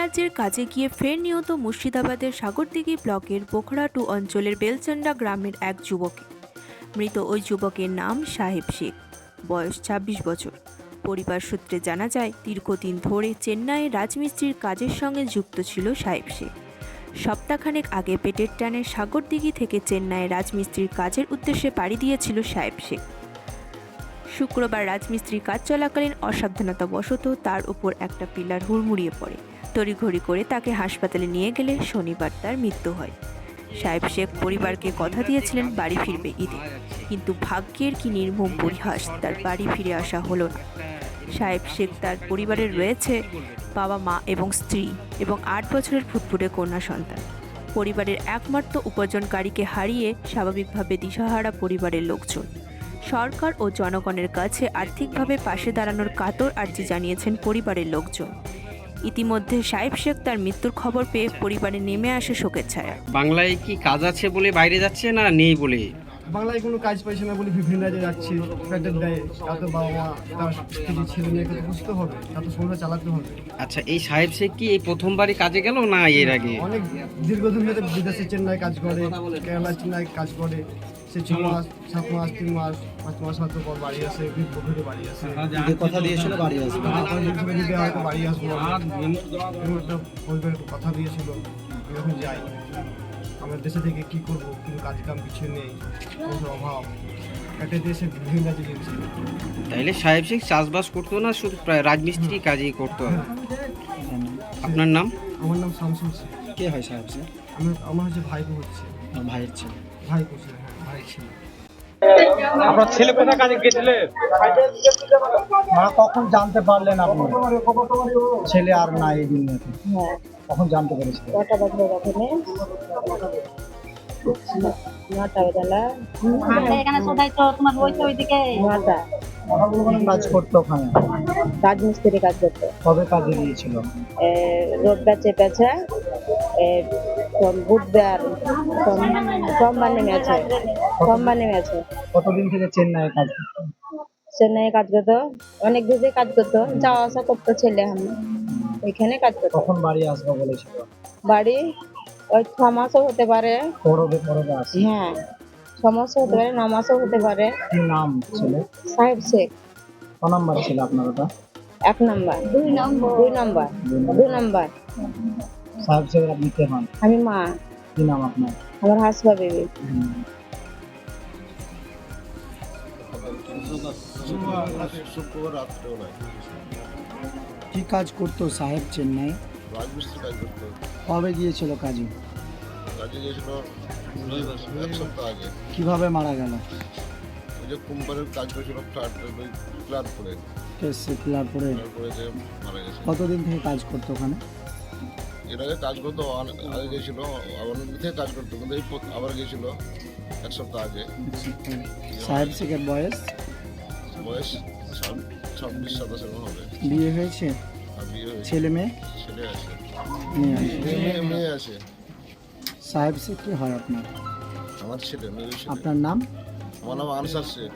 রাজ্যের কাজে গিয়ে ফের নিহত মুর্শিদাবাদের সাগরদিঘি ব্লকের বোখরাটু অঞ্চলের বেলচন্ডা গ্রামের এক যুবকের। মৃত ওই যুবকের নাম সাহেব শেখ, বয়স ২৬ বছর। পরিবার সূত্রে জানা যায়, দীর্ঘদিন ধরে চেন্নাইয়ে রাজমিস্ত্রির কাজের সঙ্গে যুক্ত ছিল সাহেব শেখ। সপ্তাহখানেক আগে পেটের টানে সাগরদিঘি থেকে চেন্নাইয়ে রাজমিস্ত্রির কাজের উদ্দেশ্যে পাড়ি দিয়েছিল সাহেব শেখ। শুক্রবার রাজমিস্ত্রির কাজ চলাকালীন অসাবধানতাবশত তার উপর একটা পিলার হুড়মুড়িয়ে পড়ে। তড়িঘড়ি করে তাকে হাসপাতালে নিয়ে গেলে শনিবার তার মৃত্যু হয়। সাহেব শেখ পরিবারকে কথা দিয়েছিলেন বাড়ি ফিরবে ঈদে, কিন্তু ভাগ্যের কি নির্মম পরিহাস, তার বাড়ি ফিরে আসা হলো না। সাহেব শেখ তার পরিবারের রয়েছে বাবা, মা এবং স্ত্রী এবং ৮ বছরের ফুটফুটে কন্যা সন্তান। পরিবারের একমাত্র উপার্জনকারীকে হারিয়ে স্বাভাবিকভাবে দিশাহারা পরিবারের লোকজন। সরকার ও জনগণের কাছে আর্থিকভাবে পাশে দাঁড়ানোর কাতর আর্জি জানিয়েছেন পরিবারের লোকজন। ইতিমধ্যে সাহেব শেখ তার মৃত্যুর খবর পেয়ে পরিবারে নেমে আসে শোকের ছায়া। বাংলায় কি কাজ আছে বলে বাইরে যাচ্ছে না নেই বলে? বাংলায় কোনো কাজ পাইছে না বলে বিভিন্ন রাজ্যে যাচ্ছে, পেটের দেয়। তাদের বাবা মা, তার স্ত্রী, ছেলে মেয়েকে তো বুঝতে হবে, তাদের সংসার চালাতে হবে। আচ্ছা, এই সাহেব শেখ কি এই প্রথমবারই কাজে গেল না এর আগে? অনেক দীর্ঘদিন ধরে বিদেশে চেন্নাই কাজ করে, কেরালা চেন্নাই কাজ করে। সে 6 মাস, 7 মাস, 3 মাস, 5 মাস হয়তো পর বাড়ি আসে, ঘুরে বাড়ি আসে। কথা দিয়েছিল বাড়ি আসবে, হয়তো বাড়ি আসবো, এরকম একটা পরিবারের কথা দিয়েছিল। এরকম যাই, আমরা দেশে থেকে কি করবো, কিন্তু কাজ কাম কিছু নেই, পয়সার অভাব, একটা দেশে বিভিন্ন রাজ্যে গেছি। তাইলে সাহেব শেখ চাষবাস করতো না, শুধু প্রায় রাজমিস্ত্রি কাজই করতো? আপনার নাম? আমার নাম শামসুল শেখ। কে হয় সাহেব স্যার? আমার হচ্ছে ভাইপো হচ্ছে, ভাইয়ের ছেলে। ভাইপো ছিল, হ্যাঁ ভাই ছিল। আপনার ছেলে কোথায় কাজে গেছিলে? মা কখন জানতে পারলেন আপনি ছেলে আর নাই এই দুনিয়াতে? কখন জানতে পেরেছিলেন? কটা বাজে ওখানে? 9টা বেলা। এখানে সদাই তো তোমার ওইদিকে 9টা। কাজ করতো ওখানে? রাজমিস্ত্রি কাজ করতো। কবে কাজে গিয়েছিল? রোববার চেপেছে, বুধবার, সোমবার নেমেছে। কতদিন থেকে চেন্নাই কাজ করতো? চেন্নাই কাজ করতো, অনেক দূরে কাজ করতো, যাওয়া আসা করতো ছেলে। আমি এখানে কাজ করতো। কখন বাড়ি আসবো বলেছিল? বাড়ি ওই 6 মাসও হতে পারে। পরবে আসে। হ্যাঁ, 6 মাসও হতে পারে, 9 মাসও হতে পারে। কি নাম ছেলে? সাহেব শেখ। ক নাম্বার ছিল আপনার ওটা? 1 নাম্বার। 2 নাম্বার। সাহেব শেখ আপনি কে হন? আমি মা। কি নাম আপনার? আমার হাসবা বেবি। কি কাজ করতো সাহেব চেন্নাই? রাজমিস্ত্রি কাজ করতো। কবে গিয়েছিল কাজে? কাজে গিয়েছিল 1 সপ্তাহ আগে। কিভাবে মারা গেল? ওই যে কোম্পানির কাজ করেছিল ফ্ল্যাট করে, পিলার পরে যে মারা গেছে। কতদিন থেকে কাজ করতো ওখানে? এর আগে কাজ করতো, আগে গিয়েছিল, অনেক দিন থেকে কাজ করতো, কিন্তু এই আবার গিয়েছিল 1 সপ্তাহ আগে। সাহেব শেখের বয়স 26-27 এরকম হবে। বিয়ে হয়েছে? আর বিয়ে হয়েছে, ছেলে মেয়ে? ছেলে আছে, মেয়ে আছে। মেয়ে আছে। সাহেব শেখ কি হয় আপনার? আমার ছেলে, মেয়ে ছেলে। আপনার নাম? আমার নাম আনসার শেখ।